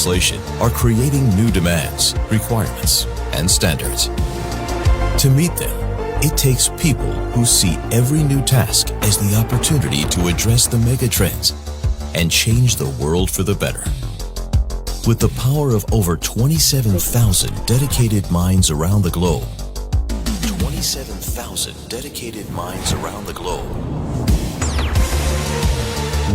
legislation are creating new demands, requirements, and standards. To meet them, it takes people who see every new task as the opportunity to address the megatrends and change the world for the better. With the power of over 27,000 dedicated minds around the globe, 27,000 dedicated minds around the globe,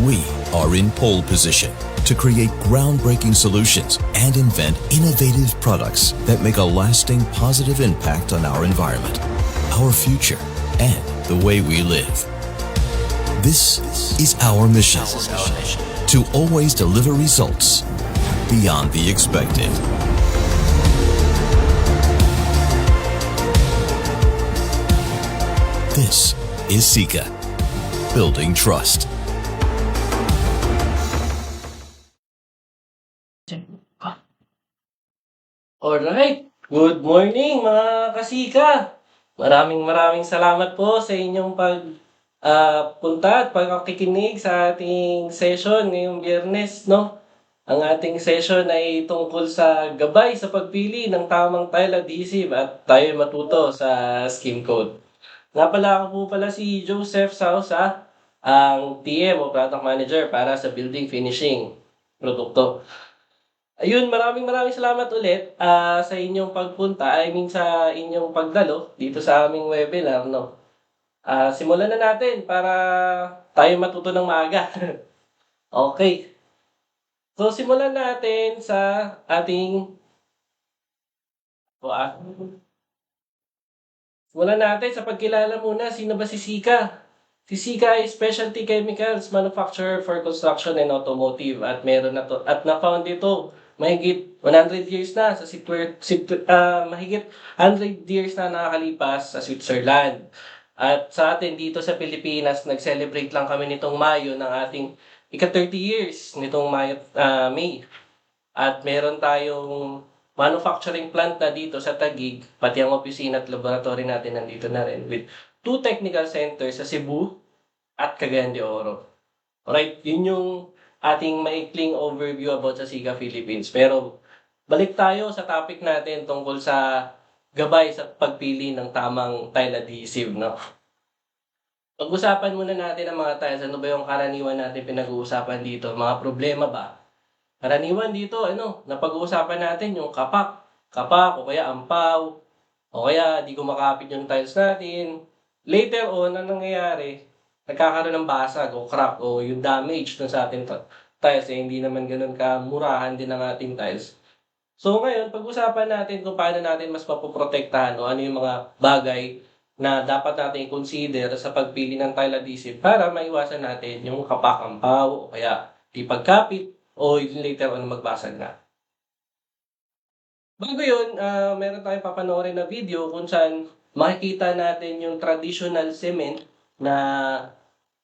we are in pole position to create groundbreaking solutions and invent innovative products that make a lasting positive impact on our environment, our future, and the way we live. This is our mission, to always deliver results beyond the expected. This is Sika, building trust. Alright, good morning mga kasika! Maraming salamat po sa inyong punta at pagkakikinig sa ating session ngayong Biyernes, no? Ang ating session ay tungkol sa gabay sa pagpili ng tamang tile adhesive at tayo matuto sa skim code. Nga pala ako po pala si Joseph Sausa, ang TM o Product Manager para sa Building Finishing produkto. Ayun, maraming salamat ulit sa inyong pagpunta, sa inyong pagdalo dito sa aming webinar, no? Simulan na natin para tayo matuto ng maaga. Okay. So, simulan natin sa ating simulan natin sa pagkilala muna. Sino ba si Sika? Si Sika ay specialty chemicals manufacturer for construction and automotive at na-found ito mahigit 100 years na sa mahigit 100 years na nakakalipas sa Switzerland. At sa atin dito sa Pilipinas, nag-celebrate lang kami nitong Mayo ng ating ika-30 years nitong May. At meron tayong manufacturing plant na dito sa Taguig, pati ang opisina at laboratory natin nandito na rin with 2 technical centers sa Cebu at Cagayan de Oro. Alright, yun yung ating maikling overview about sa Sika Philippines. Pero balik tayo sa topic natin tungkol sa gabay sa pagpili ng tamang tile adhesive, no? Pag-usapan muna natin ang mga tiles. Ano ba yung karaniwan natin pinag-uusapan dito? Mga problema ba? Karaniwan dito, napag-uusapan natin yung kapak o kaya ampaw, o kaya di kumakapit yung tiles natin. Later on, ang nangyayari, nagkakaroon ng basag o crack o yung damage dun sa ating tiles. Hindi naman ganun kamurahan din ang ating tiles. So ngayon, pag-usapan natin kung paano natin mas mapoprotektahan o ano yung mga bagay na dapat natin i-consider sa pagpili ng tile adhesive para maiwasan natin yung kapak-ampaw o kaya di pagkapit o yung later on magbasag na. Bago yun, meron tayong papanoorin na video kung saan makikita natin yung traditional cement na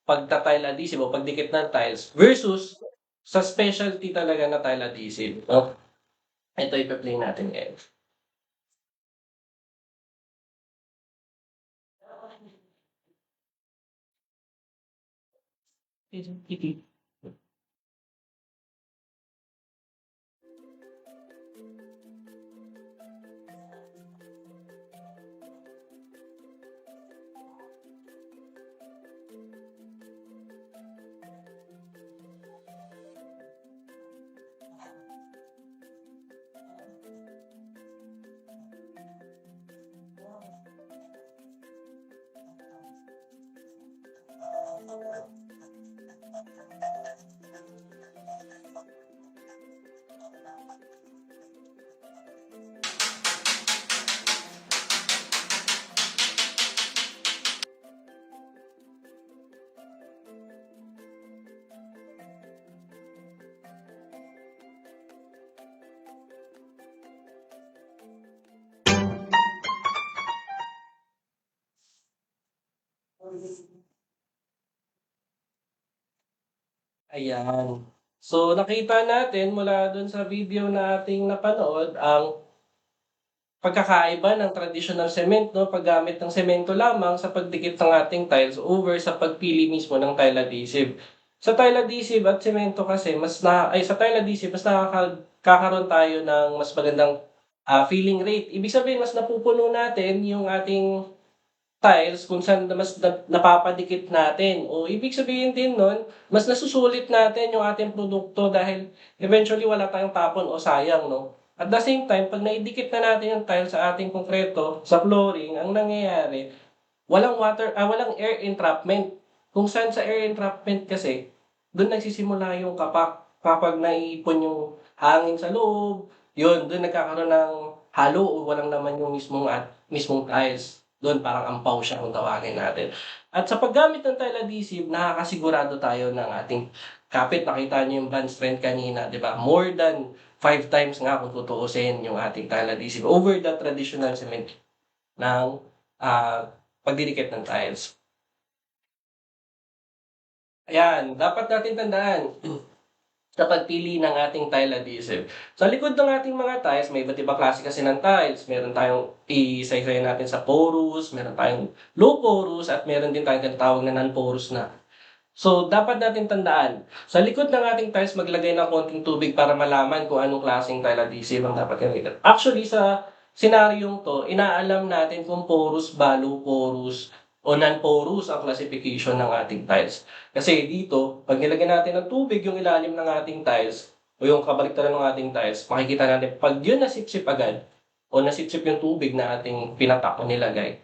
pagta-tile adhesive o pagdikit ng tiles versus sa specialty talaga na tile adhesive. No? Ito ipa-play natin ngayon. Ayan. So, nakita natin mula dun sa video na ating napanood ang pagkakaiba ng traditional cement, no? Paggamit ng semento lamang sa pagdikit ng ating tiles over sa pagpili mismo ng tile adhesive. Sa tile adhesive at semento kasi, sa tile adhesive, mas kakaroon tayo ng mas magandang filling rate. Ibig sabihin, mas napupuno natin yung ating tiles kung saan mas napapadikit natin. O ibig sabihin din nun, mas nasusulit natin yung ating produkto dahil eventually wala tayong tapon o sayang, no? At the same time, pag naidikit na natin yung tile sa ating konkreto, sa flooring, ang nangyayari, walang air entrapment. Kung saan sa air entrapment kasi, doon nagsisimula yung kapak. Kapag naiipon yung hangin sa loob, yun, doon nagkakaroon ng halo o walang naman yung mismong tiles. Doon parang ampaw siya kung tawagin natin. At sa paggamit ng tile adhesive, nakakasigurado tayo ng ating kapit. Nakita niyo yung band strength kanina, di ba? More than 5 times nga kung tutuusin yung ating tile adhesive over the traditional cement ng pagdidikit ng tiles. Ayan, dapat natin tandaan sa pagpili ng ating tile adhesive. Sa likod ng ating mga tiles, may iba't ibang klase kasi ng tiles. Meron tayong isa-isay natin sa porous, meron tayong low porous, at meron din tayong tinatawag na non-porous na. So, dapat natin tandaan, sa likod ng ating tiles, maglagay ng konting tubig para malaman kung anong klaseng tile adhesive ang dapat gamitin. Actually, sa senaryong to, inaalam natin kung porous ba, low porous, o non-porous ang classification ng ating tiles. Kasi dito, pag nilagyan natin ng tubig yung ilalim ng ating tiles, o yung kabaliktaran ng ating tiles, makikita natin, pag yun nasipsip agad, o nasipsip yung tubig na ating pinatak o nilagay,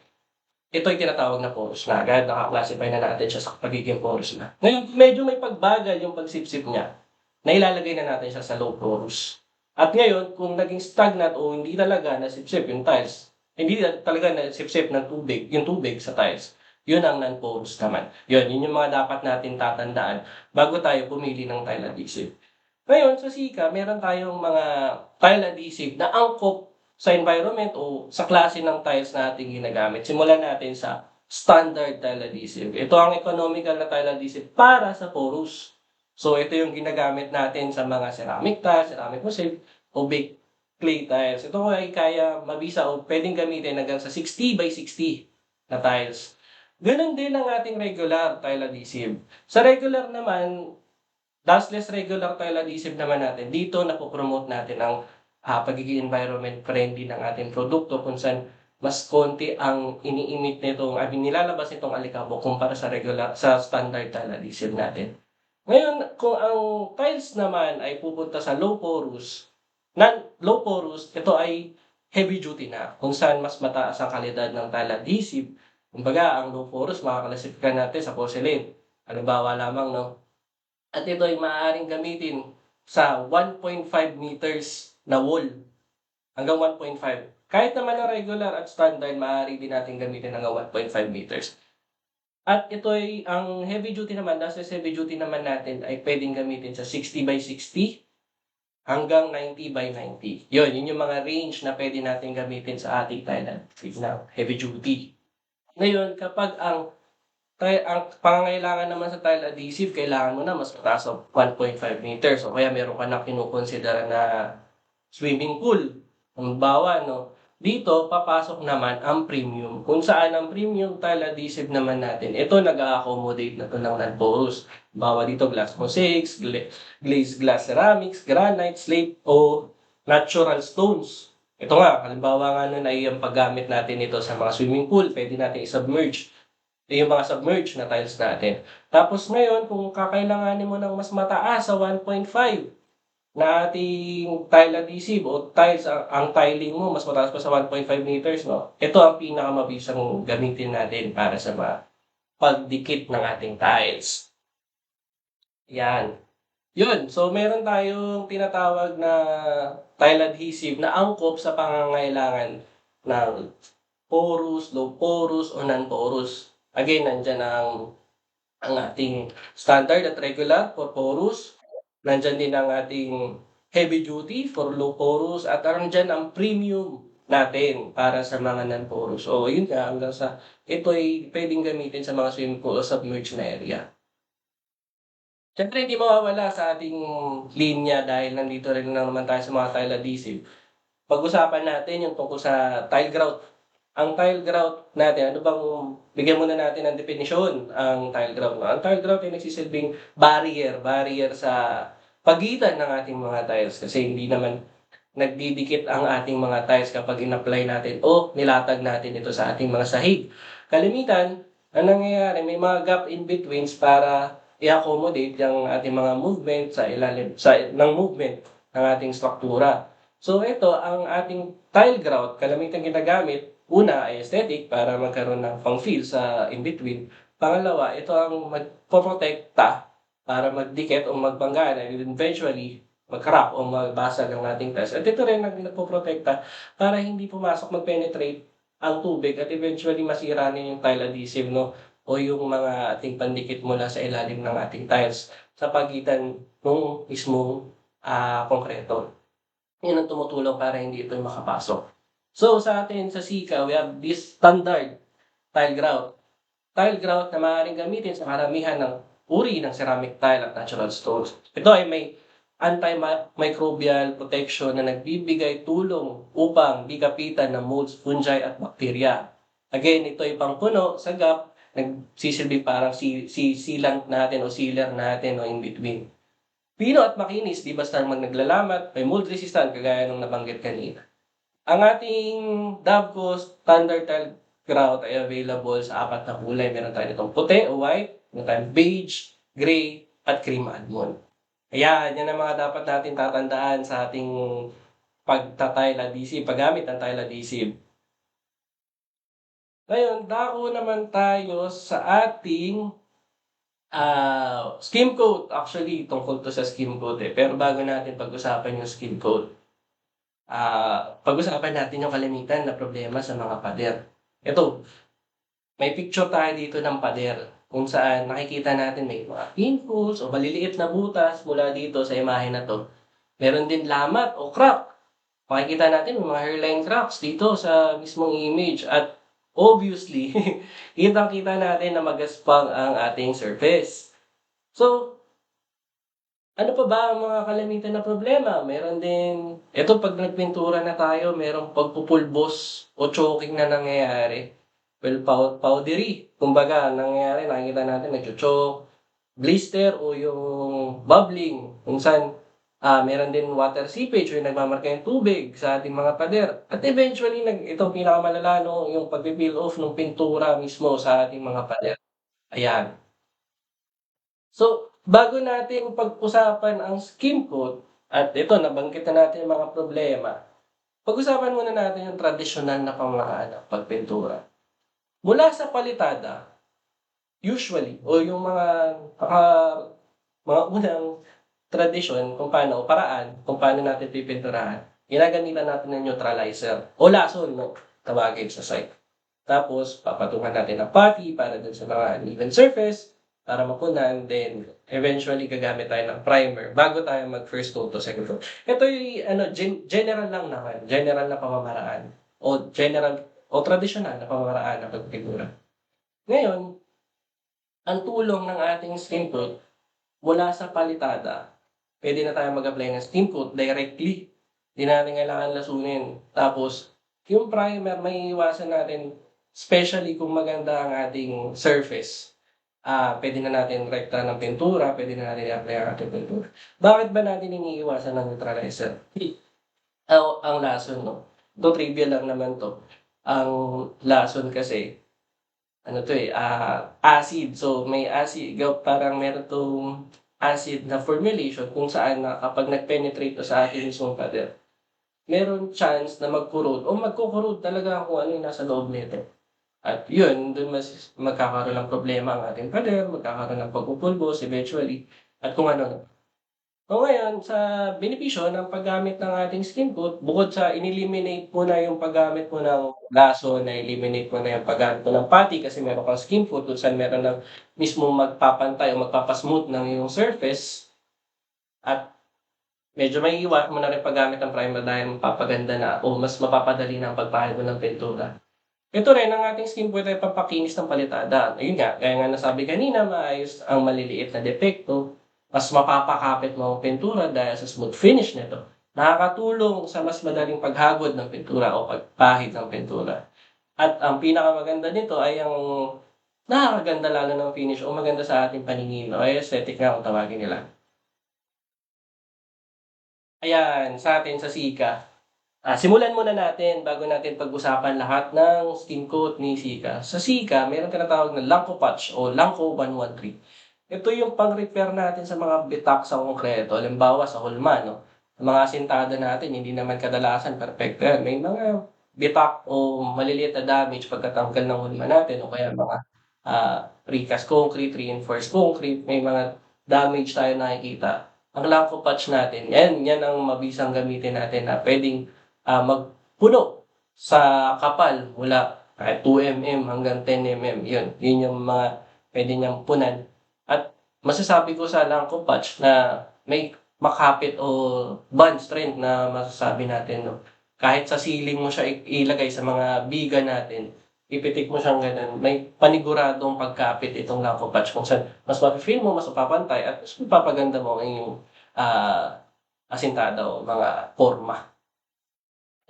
ito ay tinatawag na porous na agad, nakaklassify na natin siya sa pagiging porous na. Ngayon, medyo may pagbagal yung pagsipsip niya, na ilalagay na natin siya sa low porous. At ngayon, kung naging stagnant o hindi talaga nasipsip yung tiles, hindi talaga nasipsip ng tubig, yung tubig sa tiles, yun ang non-porous naman. Yun yung mga dapat natin tatandaan bago tayo pumili ng tile adhesive. Ngayon, sa Sika, meron tayong mga tile adhesive na angkop sa environment o sa klase ng tiles na ating ginagamit. Simulan natin sa standard tile adhesive. Ito ang economical na tile adhesive para sa porous. So, ito yung ginagamit natin sa mga ceramic tiles, ceramic mosaic, o baked clay tiles. Ito ay kaya mabisa o pwedeng gamitin hanggang sa 60 by 60 na tiles. Ganon din ang ating regular tile adhesive. Sa regular naman, dustless regular tile adhesive naman natin, dito napopromote natin ang pagiging environment friendly ng ating produkto kung saan mas konti ang ini-emit nitong, nilalabas nitong alikabok kumpara sa standard tile adhesive natin. Ngayon, kung ang tiles naman ay pupunta sa low porous, low porous, ito ay heavy duty na, kung saan mas mataas ang kalidad ng tile adhesive. Kumbaga, ang low porous, makaklasifika natin sa porcelain. Halimbawa lamang, no? At ito ay maaaring gamitin sa 1.5 meters na wall. Hanggang 1.5. Kahit naman ang regular at standard, maaari din natin gamitin hanggang 1.5 meters. At ito ay, ang heavy duty naman, dustless heavy duty naman natin ay pwedeng gamitin sa 60 by 60 hanggang 90 by 90. Yun yung mga range na pwede natin gamitin sa ating tile na heavy duty. Ngayon, kapag ang pangangailangan naman sa tile adhesive, kailangan mo na mas mataas of 1.5 meters. O kaya meron ka na kinukonsidera na swimming pool. Halimbawa, no? Dito, papasok naman ang premium. Kung saan ang premium tile adhesive naman natin, ito nag-a-accommodate na ito ng non-porous. Bawa dito, glass mosaics, glazed glass ceramics, granite, slate, o natural stones. Ito nga, halimbawa nga nun ay ang paggamit natin ito sa mga swimming pool, pwede natin i-submerge. Yung mga submerged na tiles natin. Tapos ngayon, kung kakailanganin mo ng mas mataas sa 1.5 na ating tile adhesive o tiles, ang tiling mo mas mataas pa sa 1.5 meters, no? Ito ang pinakamabisang gamitin natin para sa pagdikit ng ating tiles. Yan. Yun. So, meron tayong tinatawag na tile adhesive na angkop sa pangangailangan ng porous, low porous, o non-porous. Again, nandyan ang ating standard at regular for porous. Nandyan din ang ating heavy duty for low porous. At nandyan ang premium natin para sa mga non-porous. So, yun nga, hanggang sa ito ay pwedeng gamitin sa mga swimming pool o submerged na area. Siyempre, hindi mawawala sa ating linya dahil nandito rin naman tayo sa mga tile adhesive. Pag-usapan natin yung tungkol sa tile grout. Ang tile grout natin, bigyan muna natin ng definisyon ang tile grout. Ang tile grout ay nagsisilbing barrier sa pagitan ng ating mga tiles kasi hindi naman nagdidikit ang ating mga tiles kapag in-apply natin o nilatag natin ito sa ating mga sahig. Kalimitan, ang nangyayari, may mga gap in betweens para i-accommodate yung ating mga movement sa ilalim ng movement ng ating struktura. So ito, ang ating tile grout, kalimitan ginagamit, una ay aesthetic para magkaroon ng pang-feel sa in-between. Pangalawa, ito ang magpoprotekta para magdikit o magbangga and eventually mag-crack o magbasag ang ating tiles. At ito rin ang nagpoprotekta para hindi pumasok mag-penetrate ang tubig at eventually masira rin yung tile adhesive, no? O yung mga ating pandikit mula sa ilalim ng ating tiles sa pagitan ng mismong konkreto. Yan ang tumutulong para hindi ito makapasok. So sa atin sa Sika, we have this standard tile grout. Tile grout na maaaring gamitin sa karamihan ng uri ng ceramic tile at natural stones. Ito ay may antimicrobial protection na nagbibigay tulong upang di kapitan ng molds, fungi at bakterya. Again, ito ay pangpuno sa gap, nagsisilbi parang sealant natin o sealer natin o in between. Pino at makinis, di basta naglalamat, may mold resistant kagaya nung nabanggit kanina. Ang ating Davco standard tile grout ay available sa 4 na kulay. Meron tayo nitong puti o white, meron tayong beige, gray, at cream almond. Ayan, yan ang mga dapat natin tatandaan sa ating pagta-tile adhesive, paggamit ng tile adhesive. Ngayon, dako naman tayo sa ating skim coat. Actually, tungkol to sa skim coat eh. Pero bago natin pag-usapan yung skim coat, pag-usapan natin yung kalimitan na problema sa mga pader. Ito, may picture tayo dito ng pader kung saan nakikita natin may mga pimples o maliliit na butas mula dito sa imahe na to. Meron din lamat o crack. Makikita natin may mga hairline cracks dito sa mismong image at obviously, kitang-kita natin na magaspang ang ating surface. So, ano pa ba ang mga kalimitan na problema? Meron din, ito pag nagpintura na tayo, merong pagpupulbos o choking na nangyayari. Well, powdery. Kumbaga, nangyayari, nakikita natin, nag-choke, blister o yung bubbling. Kung saan, meron din water seepage o yung nagmamarka yung tubig sa ating mga pader. At eventually, ito pinakamalala, no, yung pag-peel off ng pintura mismo sa ating mga pader. Ayan. So, bago natin pag-usapan ang skim coat, at ito, nabanggit na natin yung mga problema, pag-usapan muna natin yung tradisyonal na pamamaraan ng pagpintura. Mula sa palitada, usually, o yung mga unang tradisyon kung paano, o paraan kung paano natin pipinturahan, ginagamitan natin ng neutralizer o lason, no, tawagin sa site. Tapos, papatungan natin ng putty para dun sa mga uneven surface, para mapunan, then eventually gagamit tayo ng primer bago tayo mag-first coat o second coat. Ito yung general lang naman, general na pamamaraan o tradisyonal na pamamaraan ng pagpintura. Ngayon, ang tulong ng ating skim coat mula sa palitada, pwede na tayo mag-apply ng skim coat directly. Hindi natin kailangan lasunin. Tapos, yung primer, may iwasan natin, especially kung maganda ang ating surface. Pwede na natin rekta ng pintura, pwede na natin i-apply ang ating pintura. Bakit ba natin iniiwasan ng neutralizer? Ang lason, no? Ito, trivial lang naman to. Ang lason kasi, acid. So, may acid, parang meron tong acid na formulation kung saan na kapag nag-penetrate to sa ating mismong pader, meron chance na mag-corrode o magko-corrode talaga kung ano yung nasa loob nito. At yun, dun magkakaroon ng problema ang ating pader, magkakaroon ng pagpupulbos eventually, at kung ano. So ngayon, sa benepisyo ng paggamit ng ating skim coat, bukod sa in-eliminate mo na yung paggamit mo ng laso, na-eliminate mo na yung paggamit mo ng putty kasi meron kang skim coat kung saan meron ng mismo magpapantay o magpapasmooth ng iyong surface, at medyo may iwan mo na rin paggamit ng primer dahil mapapaganda na o mas mapapadali na ang pagpahid mo ng pintura. Ito rin, ang ating skim coat ay pampakinis ng palitada. Ayun nga, kaya nga nasabi kanina, maayos ang maliliit na depekto, mas mapapakapit mo ang pintura dahil sa smooth finish nito. Nakakatulong sa mas madaling paghagod ng pintura o pagpahid ng pintura. At ang pinakamaganda nito ay ang nakakaganda lalo ng finish o maganda sa ating paningin o aesthetic nga kung tawagin nila. Ayan, sa atin sa Sika. Simulan muna natin bago natin pag-usapan lahat ng skin coat ni Sika. Sa Sika, mayroong tinatawag na Lanco Patch o Lanco 113. Ito yung pang-repair natin sa mga bitak sa konkreto. Halimbawa sa hulma, no? Sa mga asintada natin, hindi naman kadalasan perfecto yan. May mga bitak o maliliit na damage pagkatanggal ng hulma natin o kaya mga precast concrete, reinforced concrete, may mga damage tayo nakikita. Ang Lanco Patch natin, yan ang mabisang gamitin natin na pwedeng magpuno sa kapal mula kahit 2 mm hanggang 10 mm. Yun yung mga pwede niyang punan. At masasabi ko sa Lanco Patch na may makapit o bond strength na masasabi natin. No? Kahit sa ceiling mo siya ilagay sa mga biga natin, ipitik mo siyang ganun, may paniguradong pagkapit itong Lanco Patch kung saan mas mafe-feel mo, mas mapapantay at mas mapapaganda mo ang iyong asintada o mga forma.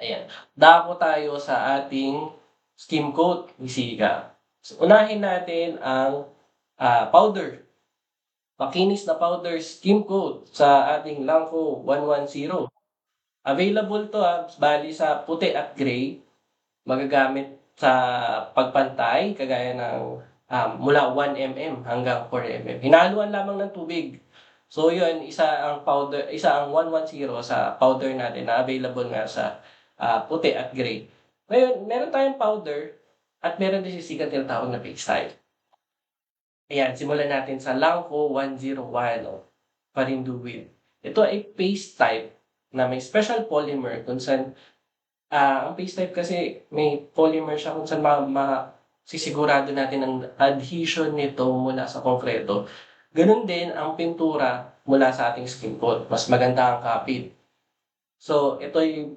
Ayan. Dako tayo sa ating skim coat ni Sika. So, unahin natin ang powder. Makinis na powder skim coat sa ating Lanco 110. Available to bali sa puti at gray. Magagamit sa pagpantay, kagaya ng mula 1 mm hanggang 4 mm. Hinaluan lamang ng tubig. So yun, isa ang 110 sa powder natin na available nga sa puti at gray. Ngayon, meron tayong powder at meron din sisikat tinatawag na paste type. Ayan, simulan natin sa Lanco 101 o Parinduwid. Ito ay paste type na may special polymer kung saan ang paste type kasi may polymer siya kung saan sisigurado natin ang adhesion nito mula sa konkreto. Ganun din ang pintura mula sa ating skin coat. Mas maganda ang kapit. So, ito ay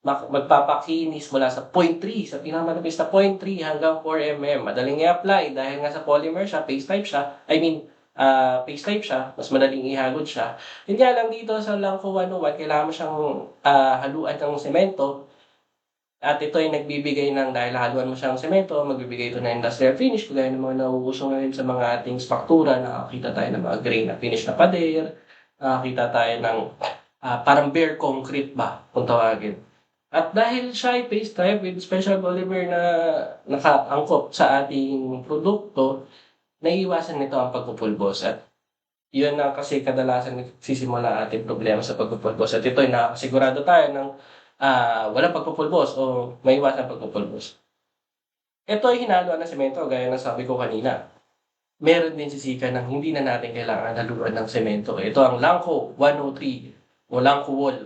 magpapakinis mula sa 0.3, sa pinakamanipis na 0.3 hanggang 4 mm. Madaling i-apply dahil nga sa polymer siya, paste type siya. Paste type siya, mas madaling ihagod siya. Yun nga lang dito sa Lanco 101, kailangan mo siyang haluan ng semento. At ito ay nagbibigay dahil haluan mo siyang semento, magbibigay ito ng industrial finish, kagaya ng mga nauuso ngayon sa mga ating faktura, nakakita tayo ng mga gray na finish na pader, nakakita tayo ng parang bare concrete ba, kung tawagin. At dahil siya ay paste type with special polymer na nakaangkop sa ating produkto, naiiwasan nito ang pagpupulbos. At yun na kasi kadalasan nagsisimula ating problema sa pagpupulbos. At ito ay nakasigurado tayo ng walang pagpupulbos o may iwasan pagpupulbos. Ito ay hinaluan ng semento, gaya ng sabi ko kanina. Meron din sisika ng hindi na natin kailangan haluan ng semento. Ito ang Lanco 103 o Lanco Wall.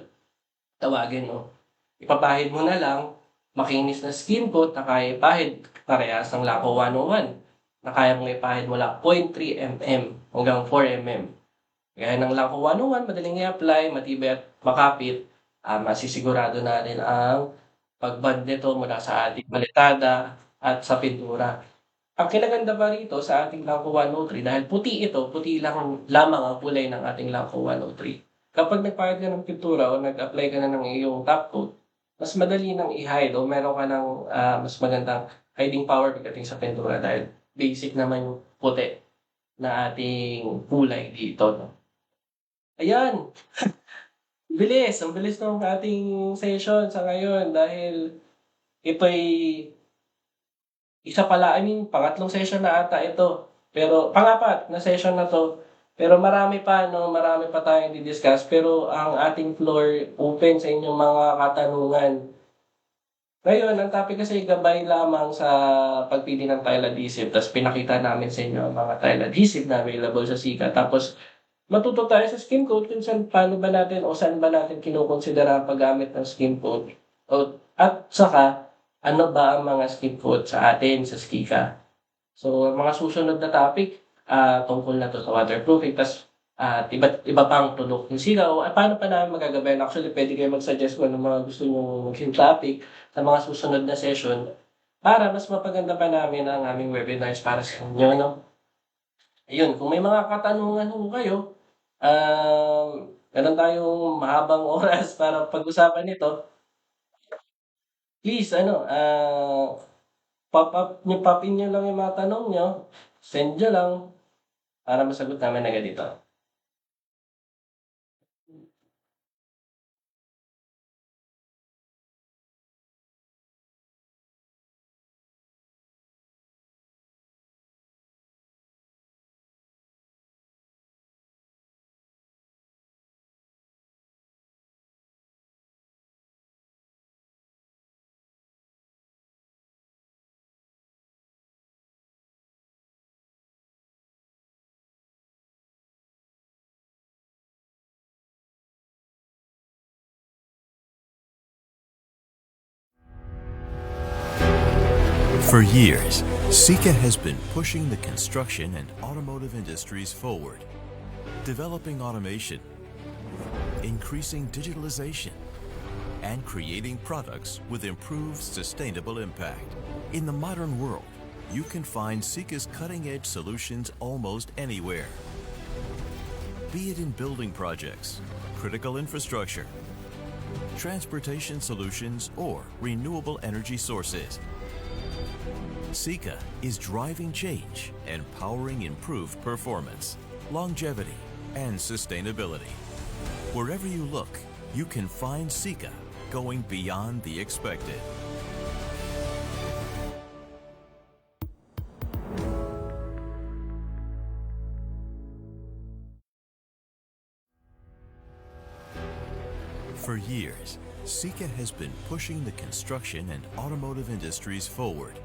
Tawagin, no? Ipapahid mo na lang, makinis na skin coat na kaya ipahid parehas ng Lanco 101 na kaya mong ipahid mula 0.3 mm hanggang 4 mm. Gaya ng Lanco 101, madaling i-apply, matibay at makapit, masisigurado natin ang pagband nito mula sa ating palitada at sa pintura. Ang kinaganda pa rito sa ating Lanco 103, dahil puti ito, puti lamang ang kulay ng ating Lanco 103. Kapag nagpahid ka ng pintura o nag-apply ka na ng iyong top coat, mas madali nang i-hide o meron ka ng mas magandang hiding power pagdating sa pintura dahil basic naman yung puti na ating kulay dito. No? Ayan! Ang bilis ng ating session sa ngayon dahil ito'y pangatlong session na ata ito. Pero, pangapat na session na to. Pero marami pa tayong di-discuss. Pero ang ating floor open sa inyong mga katanungan. Ngayon, ang topic kasi gabay lamang sa pagpili ng tile adhesive. Tapos pinakita namin sa inyo ang mga tile adhesive na available sa Sika. Tapos matuto tayo sa skin coat kung paano ba natin o saan ba natin kinukonsidera ang paggamit ng skin coat. At saka, ano ba ang mga skin coat sa atin sa Sika. So, mga susunod na topic, tungkol na to sa waterproofing, tas iba pang tunog ng Sika o paano pa namin magagabayan. Actually, pwede kayo mag-suggest kung ano mga gusto nyo maging topic sa mga susunod na session para mas mapaganda pa namin ang aming webinars para sa inyo. No? Ayun, kung may mga katanungan ho kayo, meron tayong mahabang oras para pag-usapan nito. Please, pop in nyo lang yung mga tanong nyo, send nyo lang para masagot namin agad dito. For years, Sika has been pushing the construction and automotive industries forward, developing automation, increasing digitalization, and creating products with improved sustainable impact. In the modern world, you can find Sika's cutting-edge solutions almost anywhere. Be it in building projects, critical infrastructure, transportation solutions, or renewable energy sources. Sika is driving change and powering improved performance, longevity, and sustainability. Wherever you look, you can find Sika going beyond the expected. For years, Sika has been pushing the construction and automotive industries forward,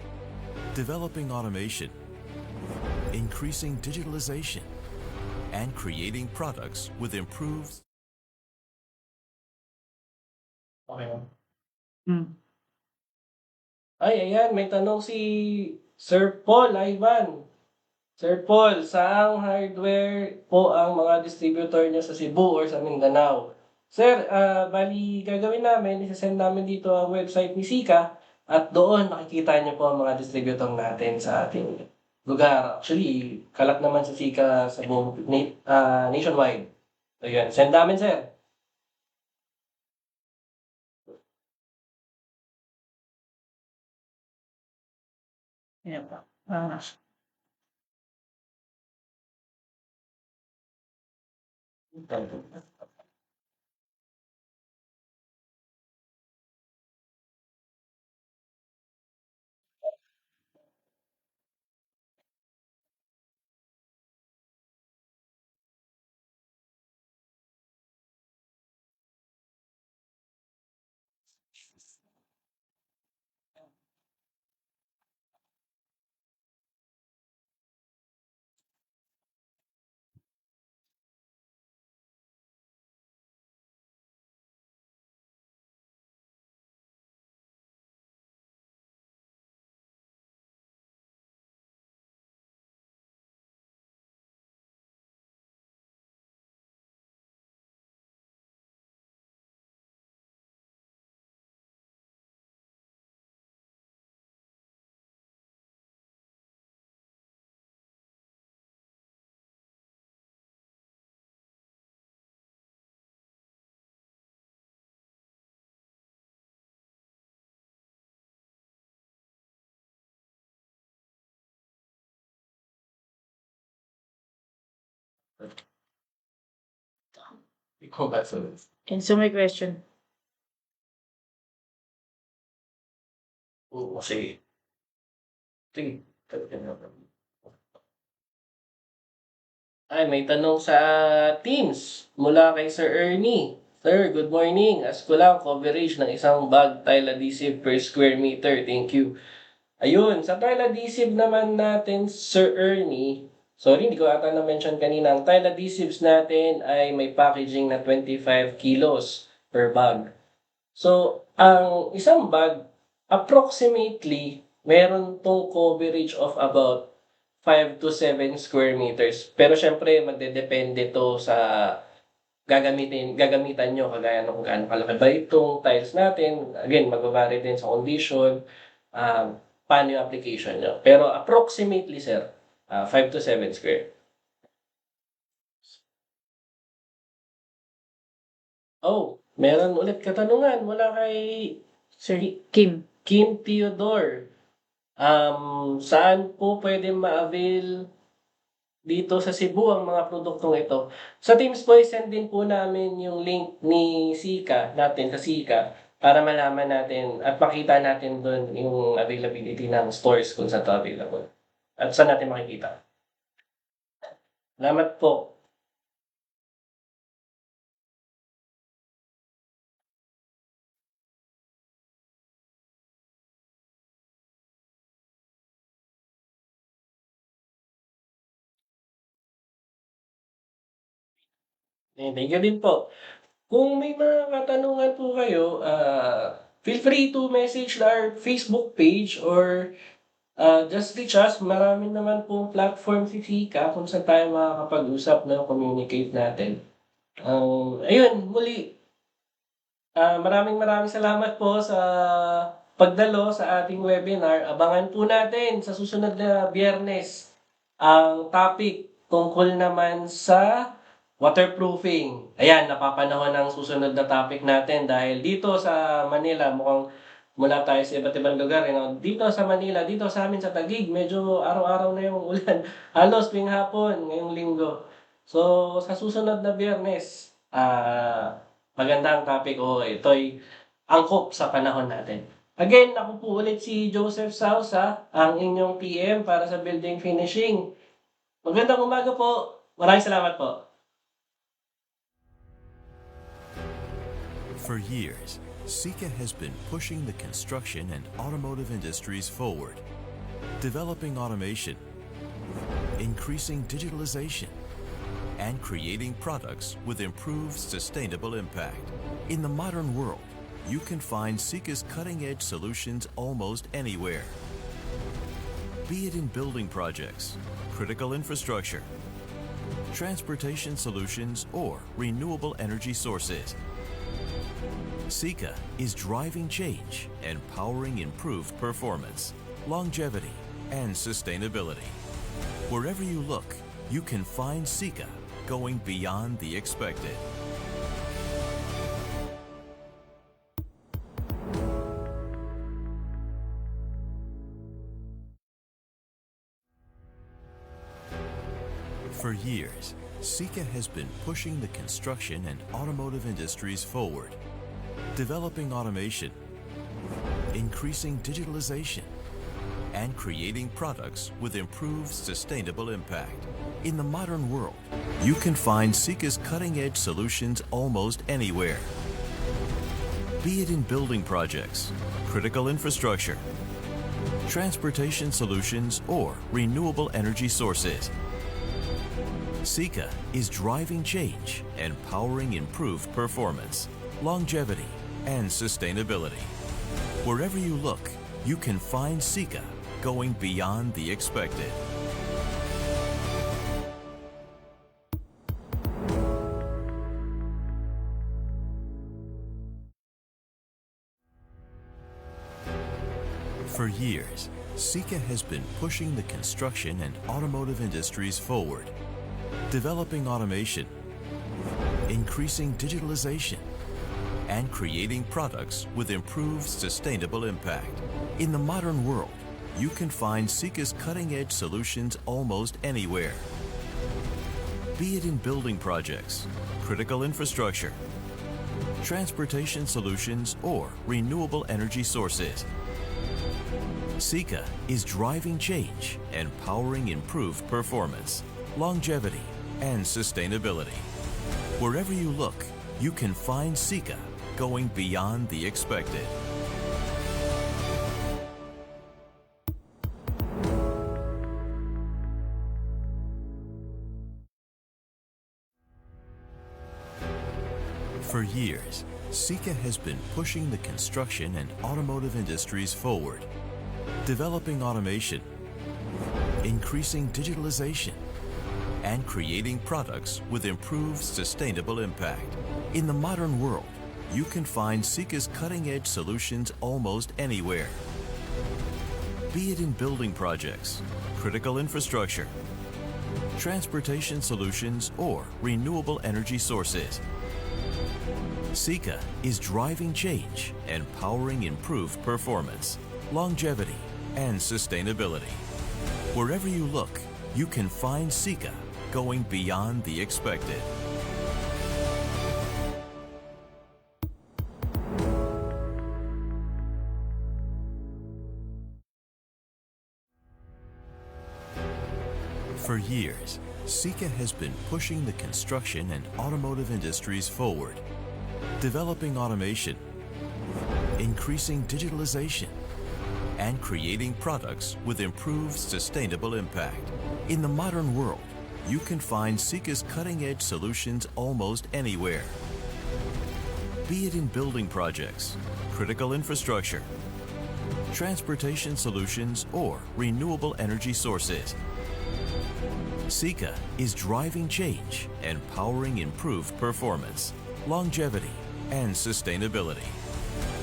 developing automation, increasing digitalization, and creating products with improved. Okay. Hmm. Ay, ayan, may tanong si Sir Paul Ivan. Sir Paul, saang hardware po ang mga distributor niyo sa Cebu or sa Mindanao? Sir, bali gagawin namin, isasend namin dito ang website ni Sika at doon makikita niyo po ang mga distributor natin sa ating lugar. Actually, kalat naman sa Sika sa buong nationwide. So yun, send namin sir. Yan pa. Ikaw ba, sir? And so may question. Oo, sige. Sige. Ay, may tanong sa Teams mula kay Sir Ernie. Sir, good morning. Ask ko lang coverage ng isang bag tile adhesive per square meter. Thank you. Ayun, sa tile adhesive naman natin, Sir Ernie, sorry, hindi ko ata na-mention kanina, ang tile adhesives natin ay may packaging na 25 kilos per bag. So, ang isang bag, approximately, meron tong coverage of about 5 to 7 square meters. Pero syempre, magdedepende to sa gagamitan nyo, kagaya ng kung gaano kalaki ba itong tiles natin. Again, magbabari din sa condition, paano yung application nyo. Pero approximately, sir, 5 to 7 square. Oh, meron ulit katanungan mula kay Sir Kim. Kim Theodore. Saan po pwede ma-avail dito sa Cebu ang mga produktong ito? Sa Teams Boy, send din po namin yung link ni Sika, natin sa Sika, para malaman natin at makita natin doon yung availability ng stores kung saan ito available. At saan natin makikita. Salamat po. Thank you din po. Kung may mga katanungan po kayo, feel free to message our Facebook page or Just reach us. Marami naman pong platform si Chika kung saan tayo makakapag-usap, no, communicate natin. Ayun, muli, maraming maraming salamat po sa pagdalo sa ating webinar. Abangan po natin sa susunod na Biyernes ang topic tungkol naman sa waterproofing. Ayan, napapanahon ang susunod na topic natin dahil dito sa Manila, mukhang mula tayo sa iba't ibang lugar. Dito sa Manila, dito sa amin sa Taguig, medyo araw-araw na yung ulan. Halos tuwing hapon, ngayong linggo. So, sa susunod na Biyernes, magandang topic ito'y angkop sa panahon natin. Again, ako po ulit si Joseph Sausa, ang inyong PM para sa building finishing. Magandang umaga po. Maraming salamat po. For years, Sika has been pushing the construction and automotive industries forward, developing automation, increasing digitalization, and creating products with improved sustainable impact. In the modern world, you can find Sika's cutting-edge solutions almost anywhere. Be it in building projects, critical infrastructure, transportation solutions, or renewable energy sources, Sika is driving change and powering improved performance, longevity, and sustainability. Wherever you look, you can find Sika going beyond the expected. For years, Sika has been pushing the construction and automotive industries forward, developing automation, increasing digitalization, and creating products with improved sustainable impact. In the modern world, you can find Sika's cutting-edge solutions almost anywhere. Be it in building projects, critical infrastructure, transportation solutions, or renewable energy sources, Sika is driving change and powering improved performance, longevity, and sustainability. Wherever you look, you can find Sika going beyond the expected. For years, Sika has been pushing the construction and automotive industries forward, developing automation, increasing digitalization, and creating products with improved sustainable impact. In the modern world, you can find Sika's cutting-edge solutions almost anywhere. Be it in building projects, critical infrastructure, transportation solutions, or renewable energy sources, Sika is driving change and powering improved performance, longevity, and sustainability. Wherever you look, you can find Sika going beyond the expected. For years, Sika has been pushing the construction and automotive industries forward, developing automation, increasing digitalization, and creating products with improved sustainable impact. In the modern world, you can find Sika's cutting-edge solutions almost anywhere. Be it in building projects, critical infrastructure, transportation solutions, or renewable energy sources, Sika is driving change and powering improved performance, longevity, and sustainability. Wherever you look, you can find Sika going beyond the expected. For years, Sika has been pushing the construction and automotive industries forward, developing automation, increasing digitalization, and creating products with improved sustainable impact. In the modern world, you can find Sika's cutting-edge solutions almost anywhere. Be it in building projects, critical infrastructure, transportation solutions, or renewable energy sources. Sika is driving change and powering improved performance, longevity, and sustainability.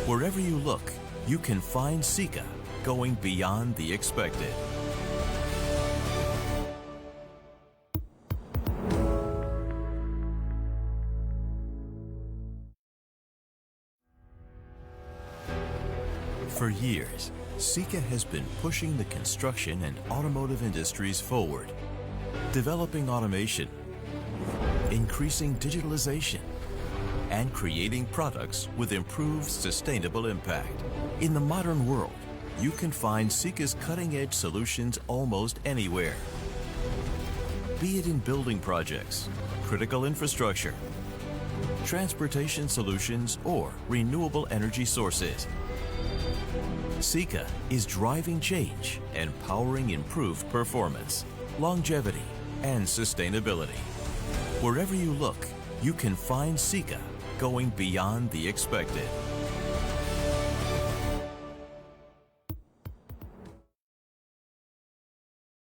Wherever you look, you can find Sika going beyond the expected. For years, Sika has been pushing the construction and automotive industries forward, developing automation, increasing digitalization, and creating products with improved sustainable impact. In the modern world, you can find Sika's cutting-edge solutions almost anywhere. Be it in building projects, critical infrastructure, transportation solutions, or renewable energy sources. Sika is driving change and powering improved performance, longevity, and sustainability. Wherever you look, you can find Sika going beyond the expected.